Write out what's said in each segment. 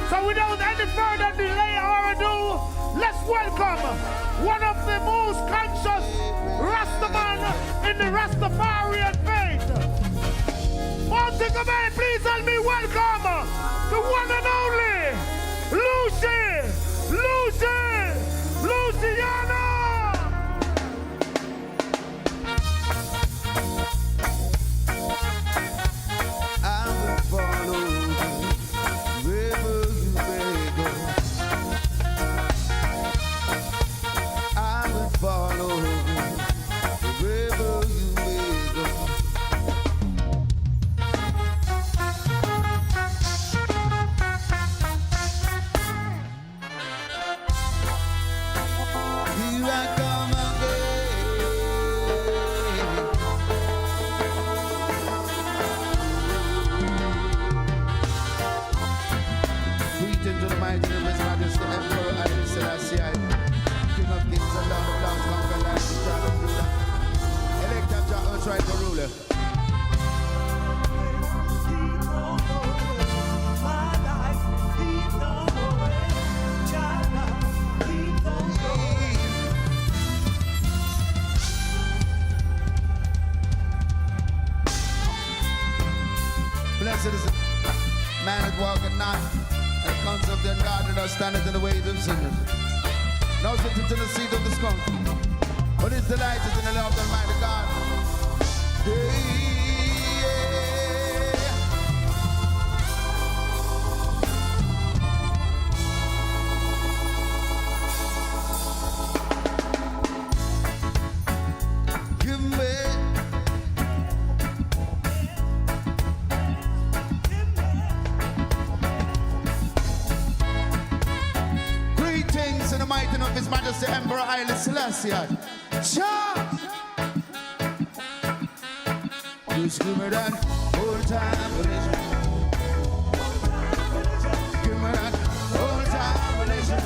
So without any further delay or ado, let's welcome one of the most conscious Rastaman in the Rastafarian faith. Mountain Man, please help me welcome the one and only Luciano. I will follow wherever you may go. I will follow wherever you may go. Here I come to the mighty name of His Majesty, Emperor Haile Selassie, King of Kings and Lord of Lords, conquer life, child of ruler. Elect of Jah, earth right, the ruler. Blessed is the man that walketh not and comes of the ungodly, nor standeth in the ways of sinners. Nor sitteth in the seat of the scornful. But his delight is in the law of the Almighty God. Give me in the mighty name of His Majesty Emperor Haile Selassie. Shout! Just give me that old time religion. Give me that old time religion.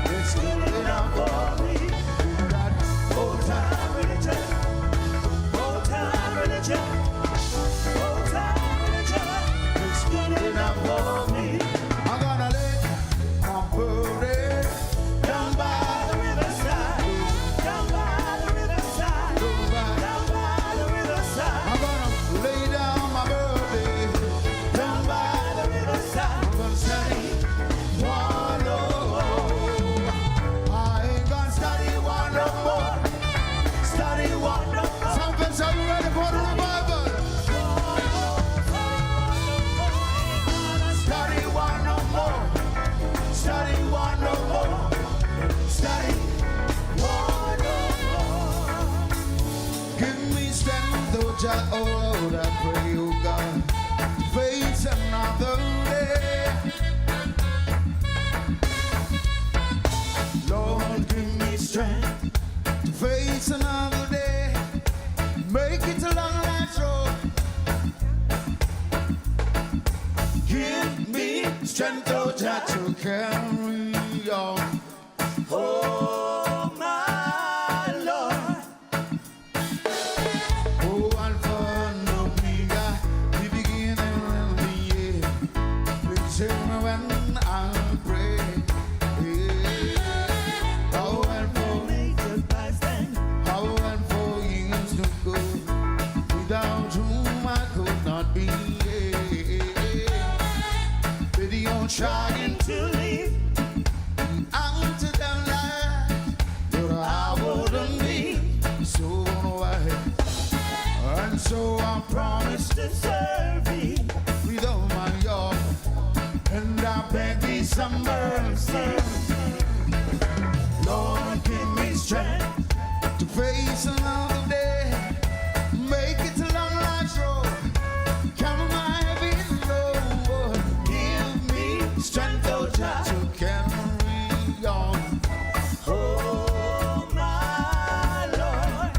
It's good enough for me. Give me that old time religion. Old time religion. Old time religion. It's good enough for me. I'm gonna let my burden oh, I pray, oh God, face another day. Lord, give me strength to face another day. Make it a long life's road. Give me strength, oh God, to carry on. Oh, my Lord. Oh, Alpha and Omega, the beginning and the end. Please tell me when I pray. Yeah. How and for how and for years to go, without whom I could not be. With your trying to live out of the life, but I wouldn't be so wise. And so I promise to serve thee with all my heart, and I beg thee some mercy. Lord, give me strength to face another day. Make it a long life's road. Carry my heavy load. Give me strength, oh God, to carry on. Oh, my Lord.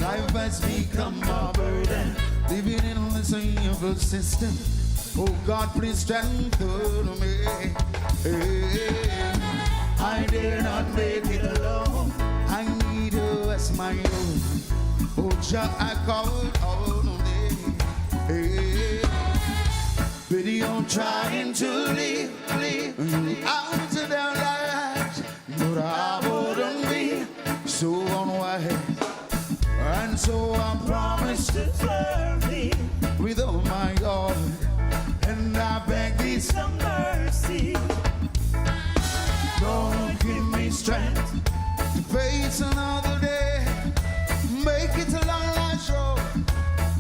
Life has become a burden, living in this evil system. Oh God, please strengthen me. I dare not make it alone. I need you as my own. Oh Jah, I call on thee. Video trying to leave out of their lives, but I wouldn't be so unwise. And so I promised to serve thee with all my heart, and I beg thee some mercy. Don't give me strength to face another day. Make it a long life show.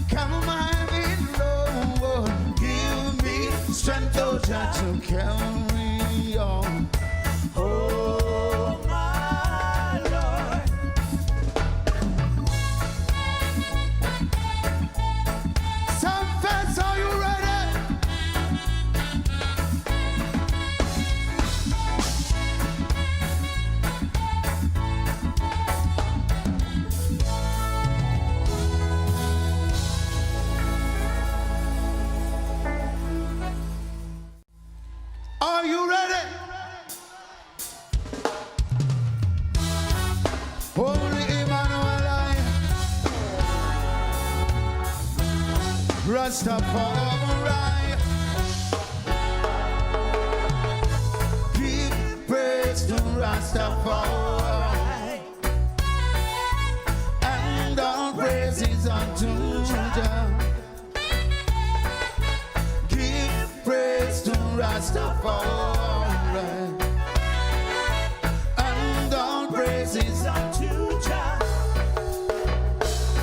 Come my feet low. Give me strength, oh God, to carry on. Oh my Lord. Sumfest, are you ready? Are you ready? Holy Emmanuel, Rastafari, give praise to Rastafari, and all praises unto Jah. Give praise to Rastafari, and all praises unto Jah.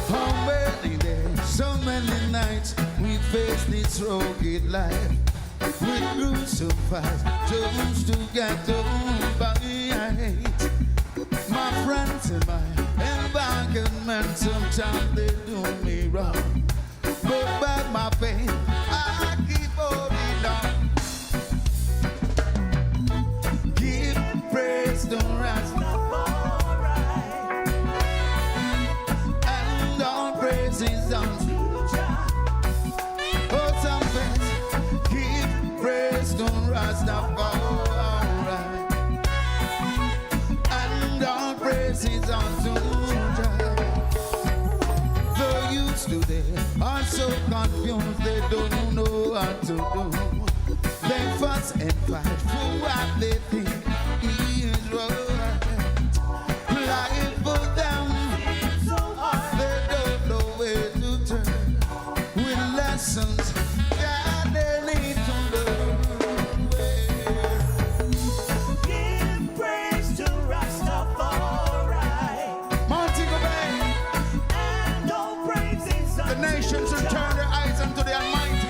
How many days, so many nights we face this rugged life. We grew so fast just to get by it. My friends and my embarrassment, sometimes they do me wrong, but by my faith I keep holding on. Give praise to Rastafari, and all praises unto Jah. Oh, Sumfest, give praise to Rastafari, and all praises unto Jah. The youths today are so confused, they don't know what to do. They fuss and fight for what they think is right. Life for them seems so hard, they don't know where to turn. With lessons that they need to learn. Give praise to Rastafari, Montego Bay, and all praises unto the nations should turn their eyes unto the Almighty.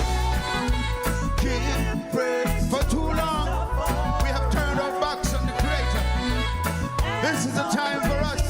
Give praise. For too long we have turned our backs on the Creator. This is the time for us.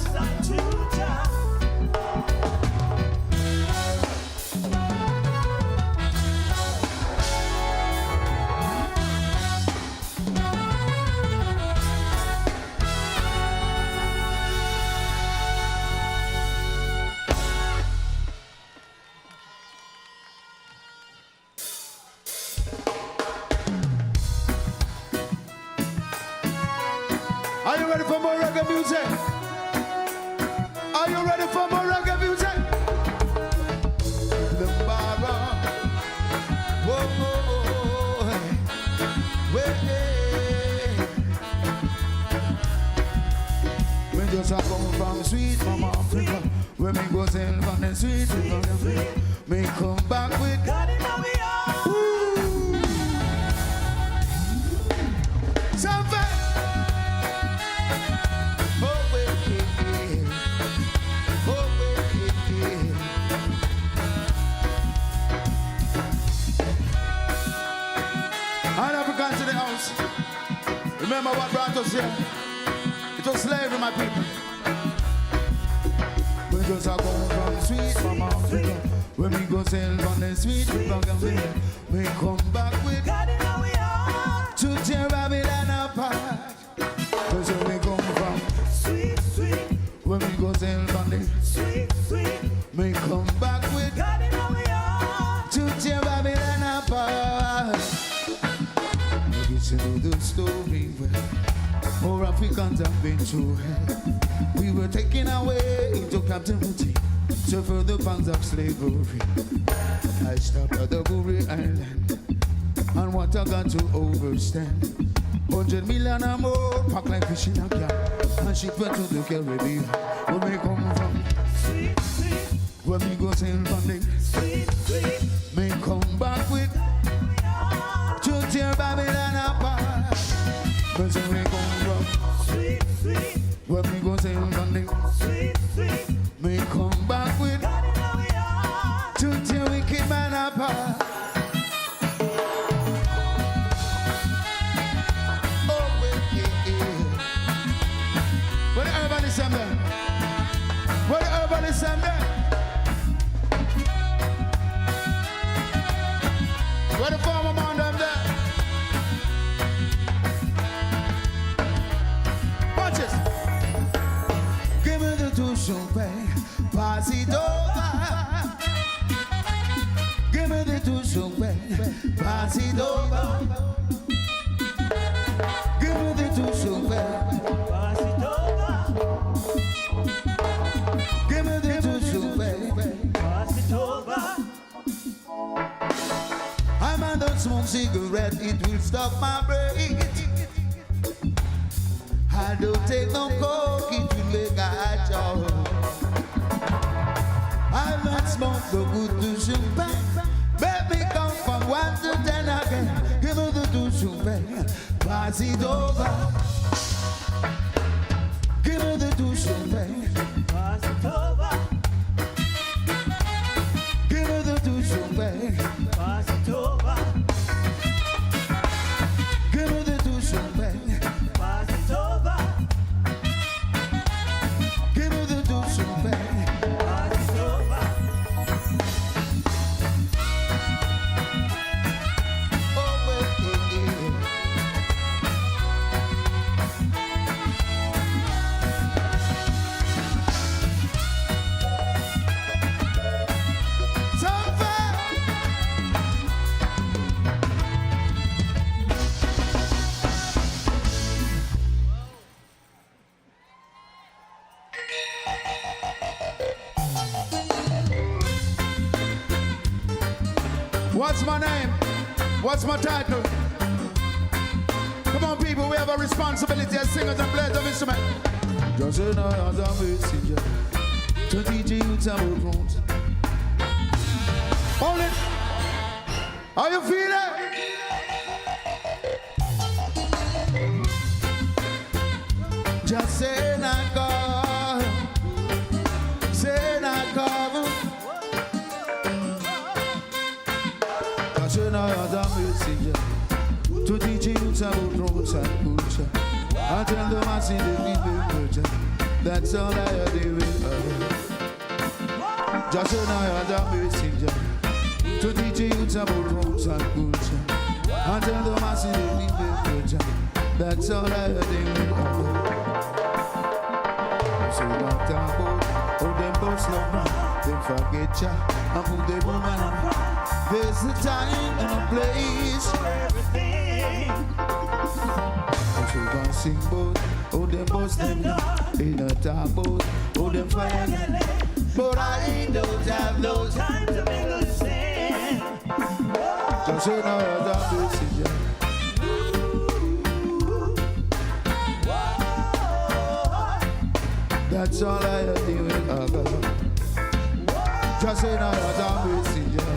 Are you ready for more reggae music? Are you ready for more reggae music? The Baba, whoa, whoa, we just a come from sweet Mama Africa. When me go sail from the sweet river, me come back with God in our heart. Sumfest. All Africans in the house, remember what brought us here? It was slavery, my people. We just are going from sweet Mama Africa. When we go sail on the sweet river, we come back with God in our heart to tear Babylon apart. Cause when we come from sweet, sweet, when we go sail on the sweet, sweet, we come back with God in our heart to tear Babylon apart. You know the story where more Africans have been through hell. We were taken away into captivity to further pangs of slavery. I stopped at the Gory Island and what I got to overstand. 100 million or more, pack like fish in a can, and ship went to the Caribbean. Where me come from? Sweet, sweet. Where me go sail from the sweet, sweet. Me come back with to tear Babylon apart. Where me come from? Sweet, sweet. Where me go sail from the sweet, sweet. Me come back with to tear wicked man apart. What everybody send them? What the former man them there? Watch this. Give me the tuition pay, pass it over. Give me the tuition pay, pass it over. Give me the tuition pay. Smoke cigarette, it will stop my brain. I don't take no coke, it will make a hot job. I might smoke the good to champagne. Baby, come from 1 to 10 again. Give me the to champagne, pass it over. Give me the to champagne, pass it over. Give me the to champagne, pass it over. What's my name? What's my title? Come on, people, we have a responsibility as singers and players of instruments. Just an eye as a messenger to teach you some rules. Hold it. How you feeling? Just say not God. Say not God. As a messenger to teach you about roots and culture. I tell them I see the people culture. That's all I do with her. Just as a messenger to teach you about roots and culture. I tell them I see the people culture. That's all I do with her. So don't talk about how them both love me. They forget ya and put the woman on. There's a time and a place for everything. I should go sing both, oh them both them in a talk both, oh them fire. But I don't have no time to mingle the same. Just so now you're the messenger. That's all I do with just say now you're the messenger.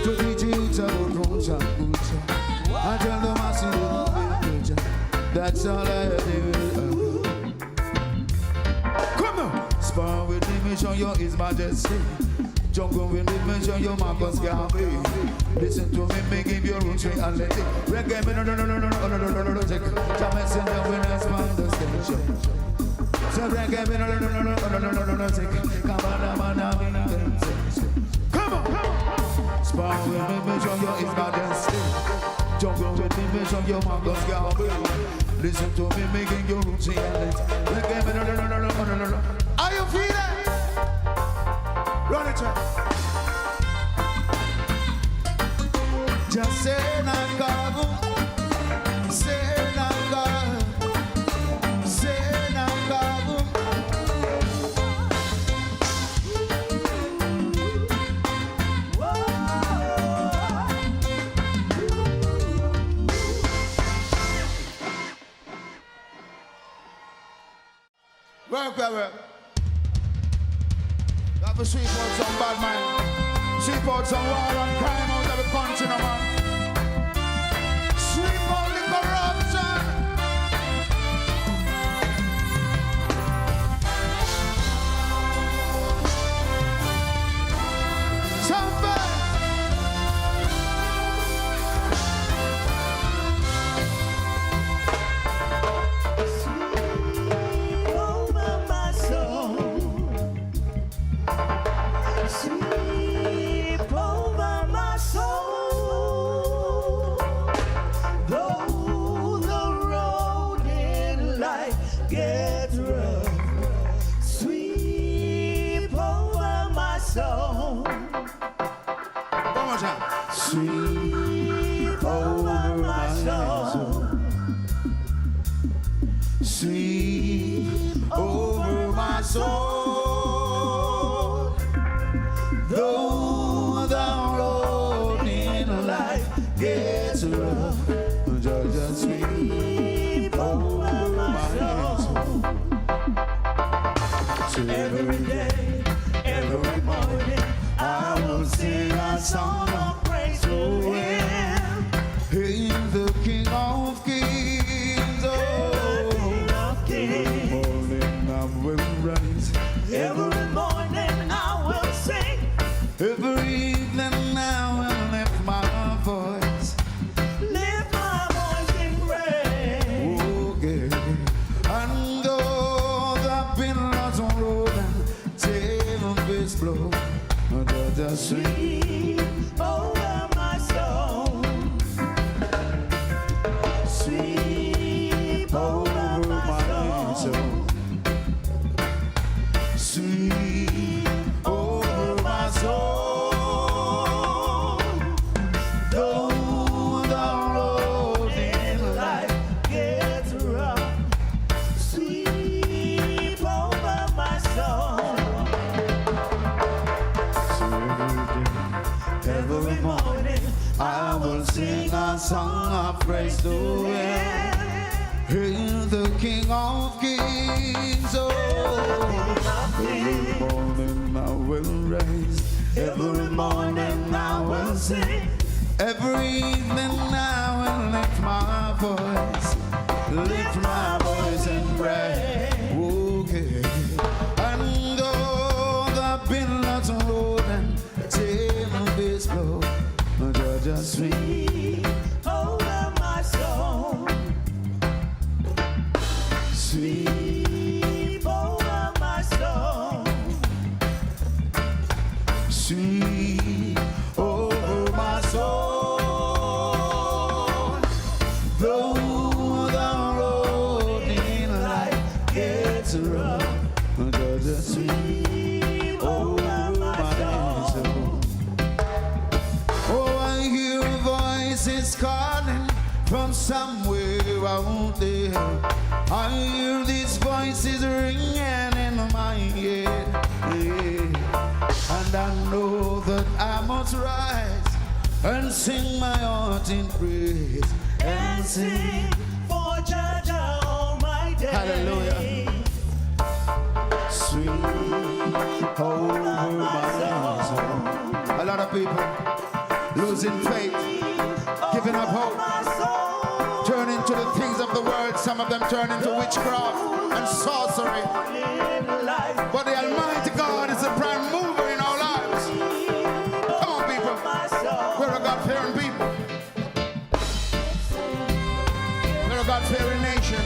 To teach you about roots and culture. I tell them I see the picture. That's all I do. Come on! Spar with me, show you His Majesty. Jungle with me, show you Marcus Garvey. Listen to me, give your roots reality. Reggae me, no, take. Jamaican messenger when I expand the station. So reggae me, no, take. Come on! Spar with me, show you His Majesty. Jungle with me, show you Marcus Garvey. Listen to me, making your roots reality. Reggae me, no. Are you feeling? Run it up. Just say not God. Say not God. Say not God. Work, work, work. Got to sweep out some bad man. Sweep out some war and crime out of the country, no man. Sweep out the corruption. Somebody. Sweep over my soul. Sweep over my soul. Though the road in life gets rough, just sweep over my soul. So every day, every morning, I will sing a song of praise to Him. He's the King of Kings. Oh, King of Kings. Every morning I will rise. Every morning I will sing. Every evening I will lift my voice. Lift my voice in praise. Okay. And though the billows roll and tempest blow, just sweep over my soul. Sweep over my soul. Sweep over my soul. Though the road in life gets rough, sweep over my soul. Every morning I will sing a song of praise to Him. He's the King of Kings. Oh, every morning I will rise. Every morning I will sing. Every evening I will lift my voice. Lift my voice and pray. Okay. And though the billows roll and tempest blow, just sweep over my soul. Sweep over my soul. Sweep over my soul. Though the road in life gets rough, just sweep over my soul. Oh, I hear voices calling from somewhere out there. I hear these voices ringing in my head, yeah. And I know that I must rise and sing my heart in praise and sing for Jaja all my days. Hallelujah. Sweep over my soul. A lot of people losing faith, giving up hope, turning to the things of the world. Some of them turn into witchcraft and sorcery. But the Almighty God is the prime mover in our lives. Come on, people. We're a God-fearing people. We're a God-fearing nation.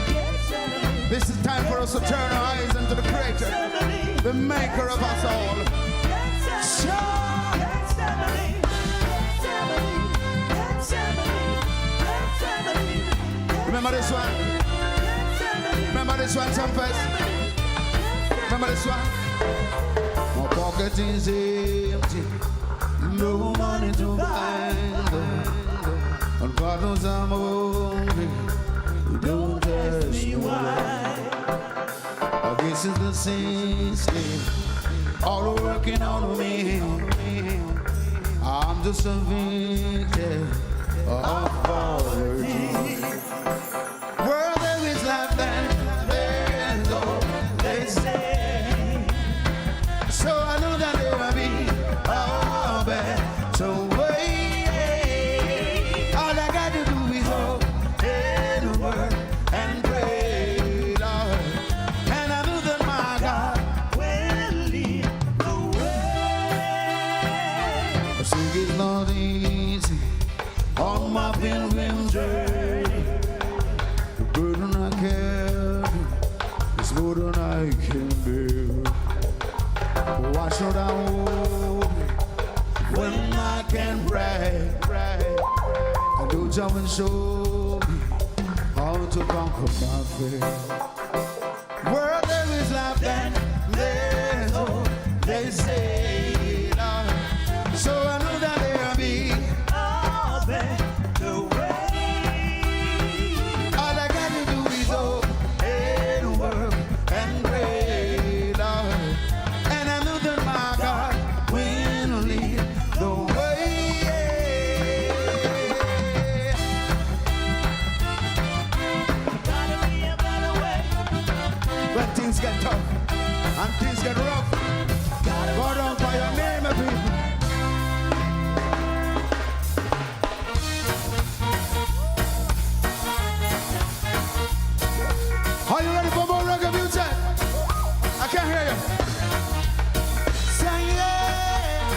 This is time for us to turn our eyes into the Creator, the Maker of us all. Remember this one? Remember this one, Sumfest? Remember this one? My pocket is empty, no money to buy them. And God knows I'm hungry, don't ask me why. I guess it's the system, all working on me. I'm just a victim of poverty. Where there is life, then there's hope. They say journey. The burden I carry is more than I can bear. Why should I hold when I can brag? I do jump and show me how to conquer my fear. Where there is life, then there's hope, they say, Lord. So I know that there'll be all the way. All I got to do is hope and work and pray, Lord. And I know that my God will lead the way. Gotta be a better way. When things get tough and things get rough, go down by your name, people. Are you ready for more reggae music? I can't hear you. Say yeah,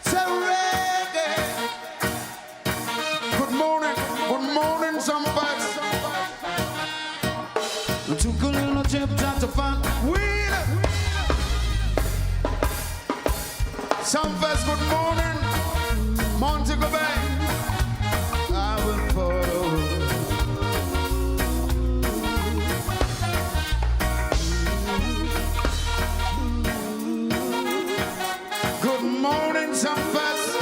say reggae. Good morning, Sumfest. We took a little trip down to find weed. Sumfest, good morning, Montego Bay. I will follow. Good morning, Sumfest.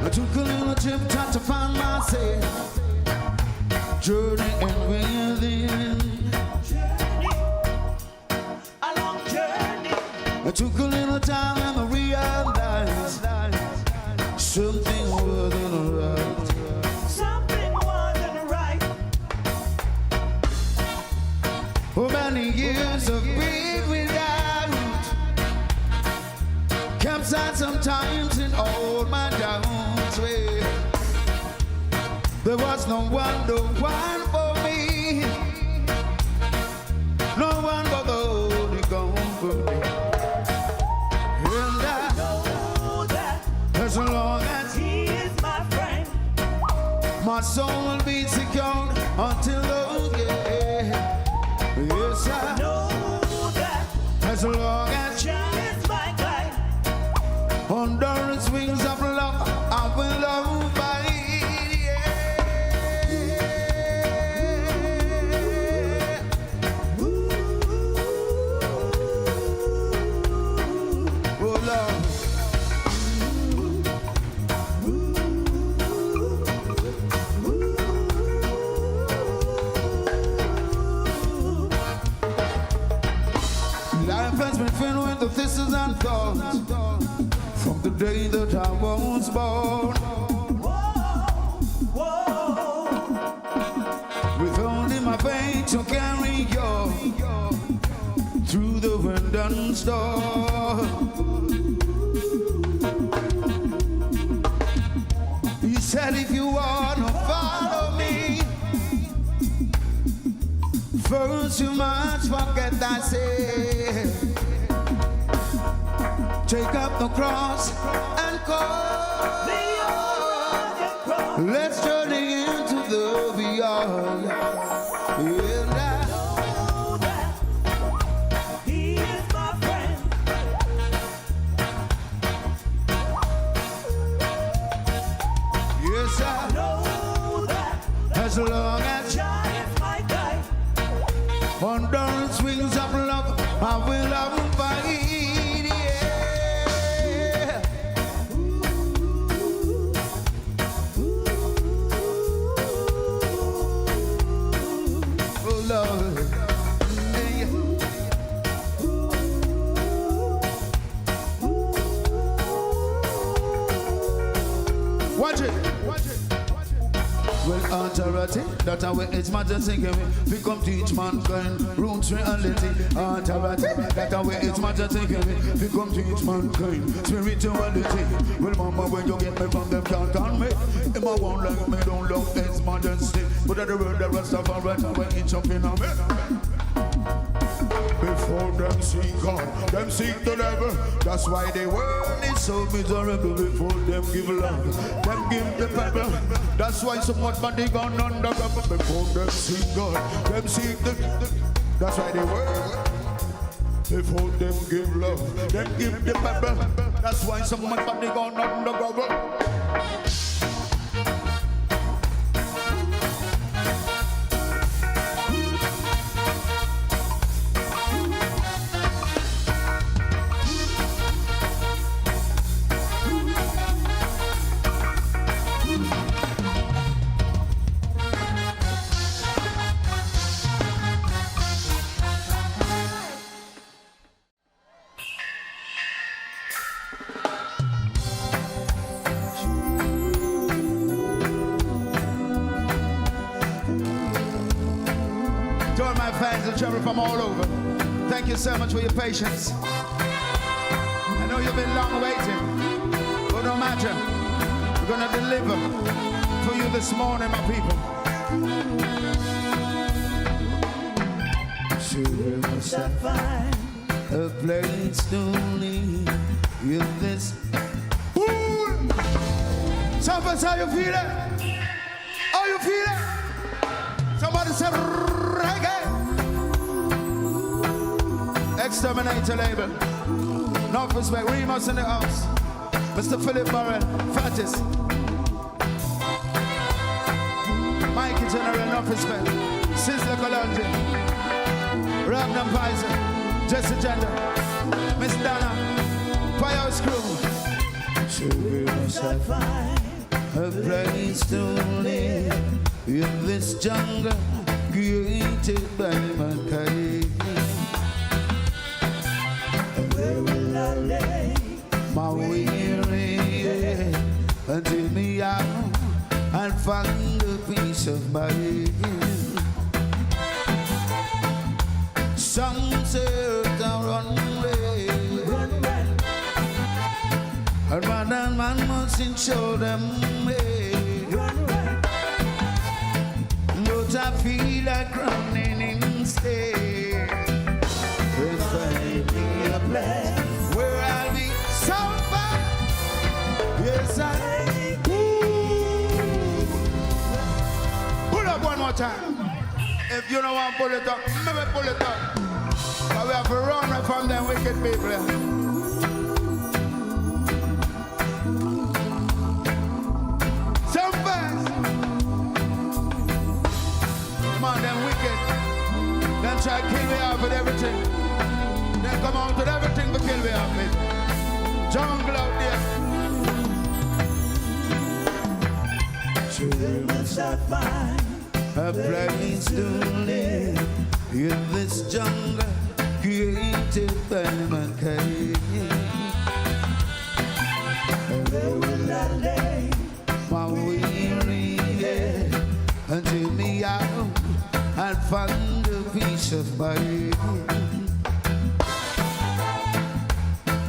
I took a little trip down to find myself. Journey and within. I took a little time and I realized something wasn't right. Something wasn't right. For many years of being without, capsized sometimes in all my doubts. There was no one for me, no one but the Holy Company. As long as He is my friend, my soul will be secure until the end. Yes, I know that. As long as He is my guide, under His wings of love, I will love by the thistles and thorns from the day that I was born. With only my faith to carry you through the wind and storm. He said, if you wanna follow me, first you must forget thyself. Take up the cross and call. Let's journey into the beyond. And I know that He is my friend. Yes, I know that. As long as Jah is my guide, under His wings of love, I will abide. Watch it. Well, authority, that away it's majesty giving. We come teach mankind roots reality. Authority, that away it's majesty giving. We come teach mankind spirituality. Well, mama, when you get me from them, can't call me. If I won't like me, don't love it's majesty. But at the world, the rest of our right away, it's up in a me. Before them seek God, them seek the devil. That's why the world is so miserable. Before them give love, them give the pebble. That's why so much money gone undercover. Before them seek God, them seek the. That's why the world. Before them give love, them give the pebble. That's why so much money gone undercover. From all over. Thank you so much for your patience. I know you've been long waiting, but no matter, we're gonna deliver for you this morning, my people. Sure must I find a place to live in this. Sumfest, how you feeling? How you feeling? Somebody said reggae. Exterminator label. No respect. Remus in the house. Mr. Philip Barrett. Fattest. Mikey General. No respect. Sizzler Colonji. Ragnar Pfizer. Jesse Gender. Miss Donna. Firehouse Crew. Sure must I find a place to live in this jungle created by mankind. Where will I lay my weary head until me out and find a peace of mind? Some say to run away, and man mustn't show them way. But I feel like running instead. Where I'll be somebody, yes I. Pull up one more time. If you don't want to pull it up, maybe pull it up. But we have to run from them wicked people. Sumfest. Come on, them wicked. Then try to kill me off with everything. Then come out with everything to kill me off with. Jungle out there. Where must I find a place to live in this jungle created by mankind? Where will I lay my weary head until me out and find a peace of mind?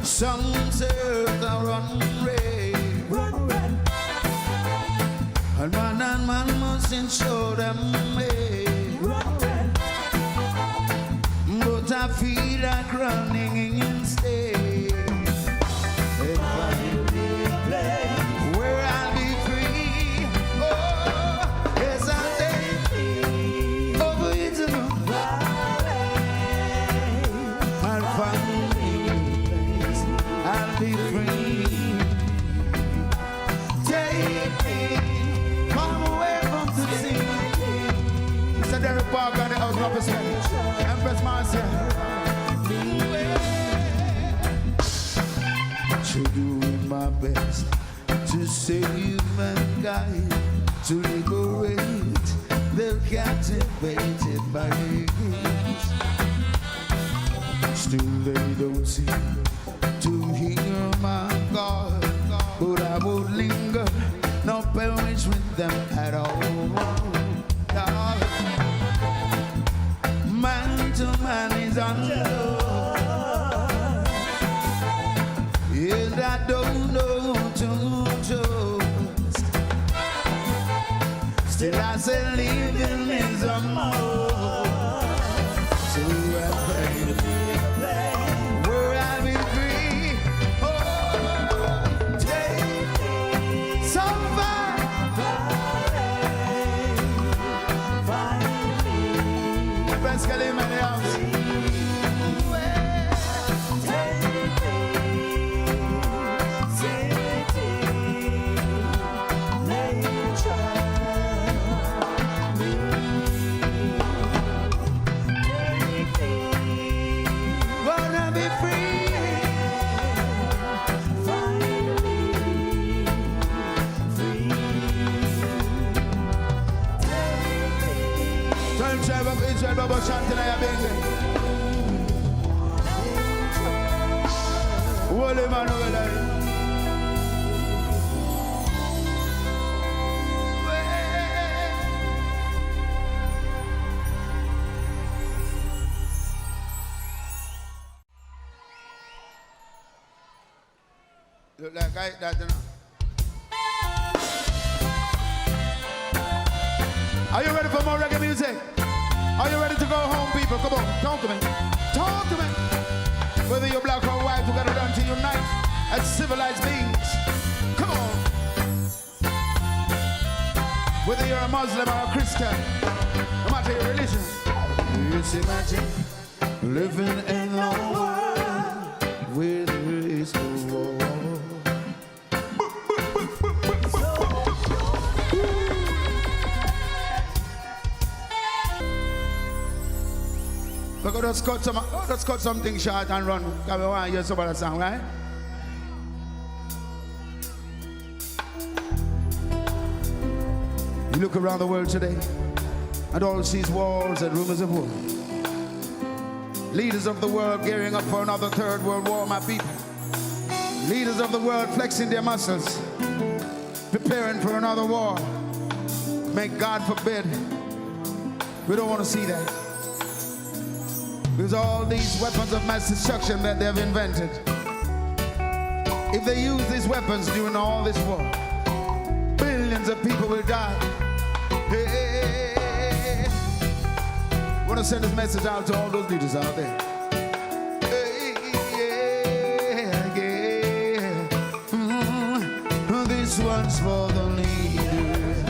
Some say I run away, and man mustn't show them way. But I feel like running instead. If I be a place where I'll be free, oh, yes I'll take over into the valley. I'll find peace, I'll be free. Take me, come away from the sea. Mr. Derek Parker and the house of respect. Empress Marcia. To doing my best to save mankind, to liberate the captivated by hate. Still they don't seem to hear my God, but I would linger, not perish with them at all. Man to man is unknown, and I don't know to trust. Still I say living is a more. So I pray. Sweat bubble shot till I bend. Holy man over there. Look like I that, you know. Are you ready for more reggae music? Are you ready to go home, people? Come on, talk to me. Talk to me. Whether you're black or white, we gotta learn to unite as civilized beings. Come on. Whether you're a Muslim or a Christian, no matter your religion. Just imagine living in a world where there is no war. We're going to cut something short and run. Because we want to hear some of the song, right? You look around the world today, and all sees wars and rumors of war. Leaders of the world gearing up for another third world war, my people. Leaders of the world flexing their muscles, preparing for another war. May God forbid. We don't want to see that. Because all these weapons of mass destruction that they've invented, if they use these weapons during all this war, billions of people will die. Hey, I want to send this message out to all those leaders out there. Hey, yeah, yeah. This one's for the leaders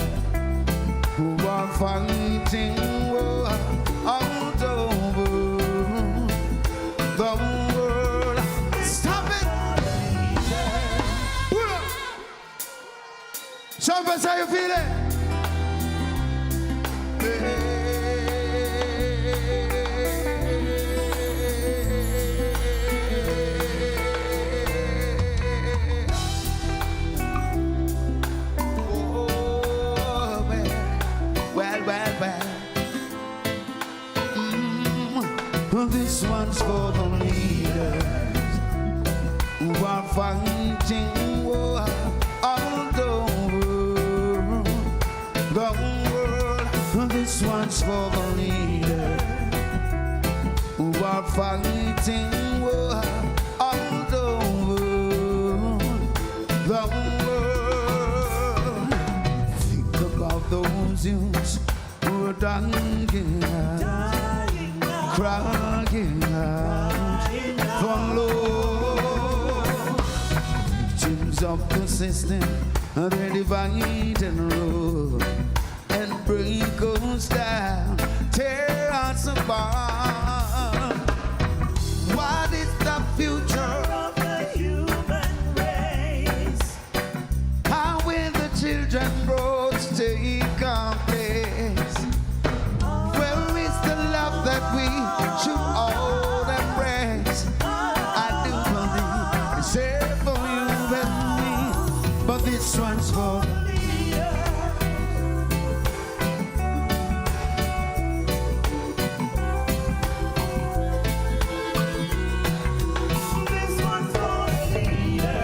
who are fighting war all over the world. Stop it! Sumfest, how you feeling? Oh, well. This one's for the leaders who are fighting war all over the world. This one's for the leaders who are fighting war all over the world. Think about those youths who are dying out, crying out for love. Victims of the system, they divide and rule and break us down, tear us apart. What is the future of the human race? How will the children grow to take our place? Where is the love that we should all embrace? I do believe it's here for you and me, but this one's for the This one's for the leader.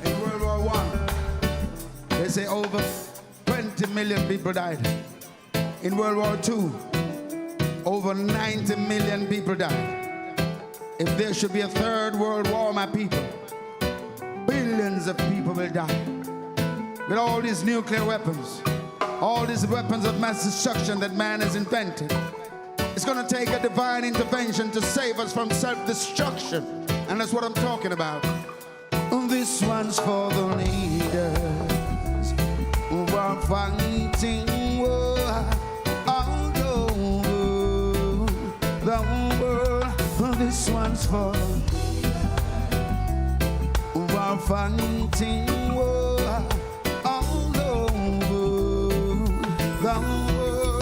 In World War I, they say over 20 million people died. In World War II, over 90 million people died. If there should be a third world war, my people, billions of people will die. With all these nuclear weapons, all these weapons of mass destruction that man has invented, it's going to take a divine intervention to save us from self-destruction. And that's what I'm talking about. This one's for the leaders who are fighting war all over the world. This one's for who are fighting war all over the world.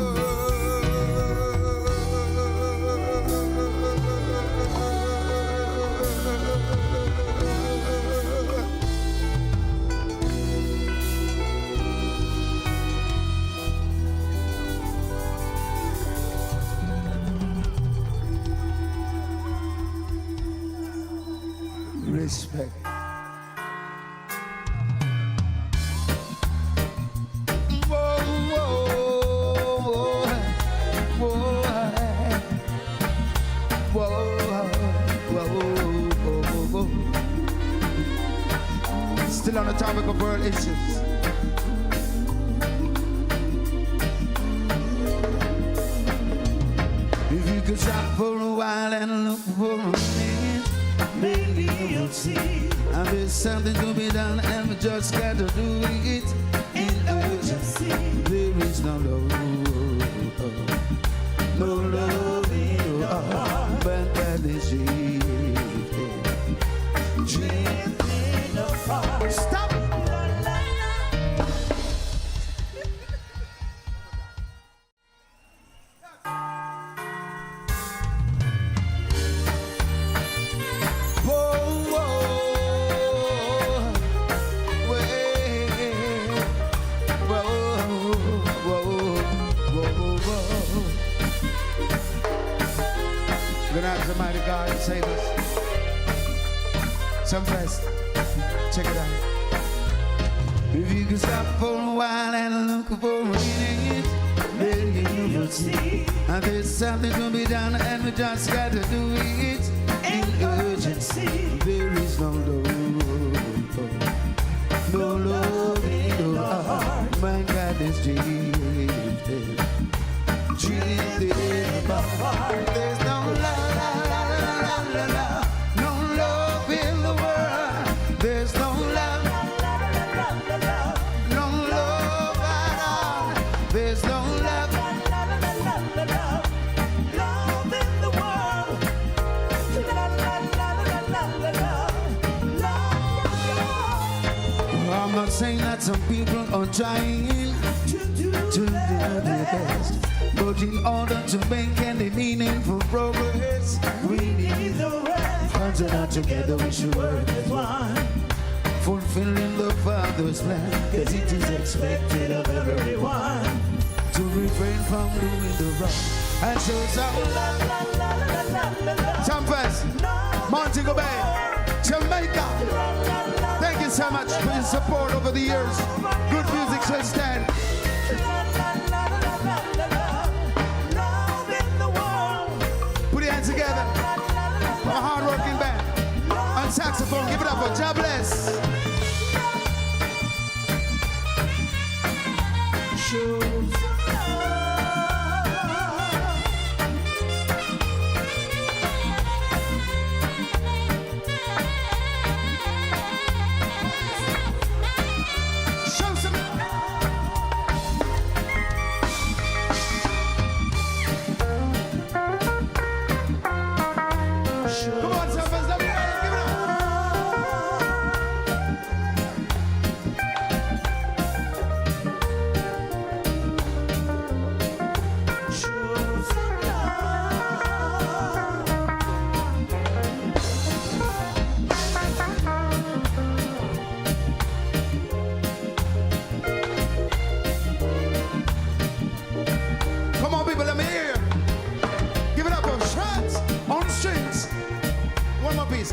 respect. Still on the topic of world issues. If you could stop for a while and look for a minute, maybe you'll see. And there's something to be done and we just gotta do it in urgency. There is no love, no love in your heart, but that is drifting apart. Stop! Almighty God save us. Sumfest, check it out. If you could stop for a while and look for a minute, then you will see. And there's something to be done and we just gotta do it in urgency. There is no love, no love in your heart. My God is drifting apart. There's no love. No love in the world. There's no love. No love at all. There's no love. Love in the world. I'm not saying that some people are trying to do their best, but in order to make any meaningful progress, we need the rest. Hands are not together, we should work as one, fulfilling the Father's plan, cause it is expected of everyone to refrain from doing the wrong and show some love. Sumfest, Montego Bay, Jamaica. Thank you so much for your support over the years. Good music should stand. Put your hands together for a hard-working band. On saxophone, give it up for God bless.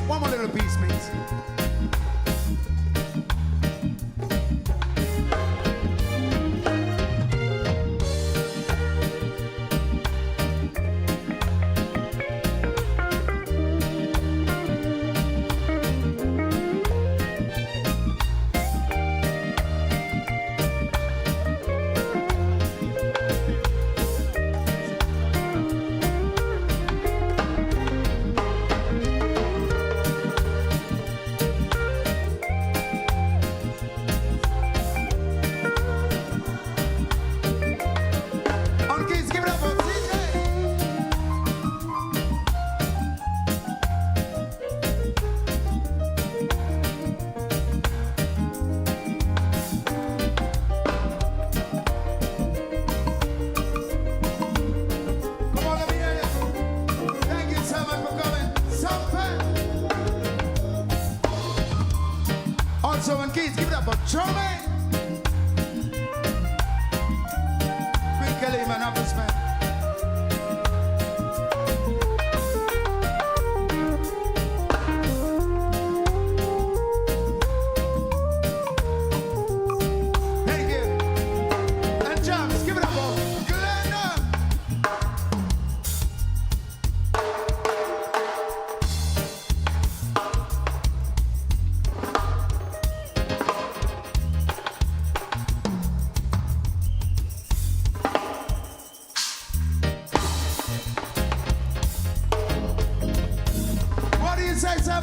One more little piece, please. Also, and kids, give it up for Charlie. Quick Kelly, man, up this man.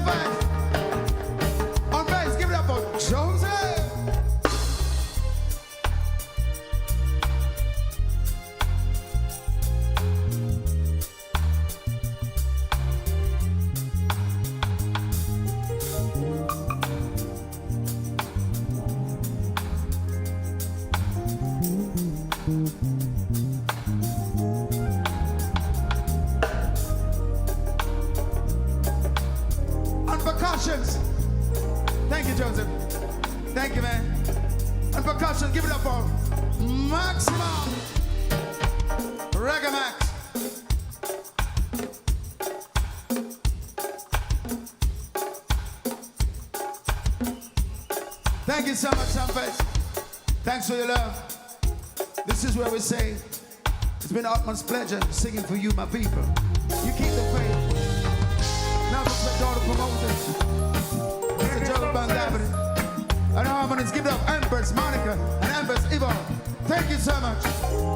Sumfest. On bass, give it up for Joseph. On percussions. Thank you, Joseph. Thank you, man. On percussion, give it up for Maximum. Reggae Max. Thank you so much, Sumfest. Thanks for your love. This is where we say, it's been an utmost pleasure singing for you, my people. You keep the faith. Now let's let all the promoters. Mr. Joe Bangabri. And harmonies, give it up, Empress Monica and Empress Yvonne. Thank you so much.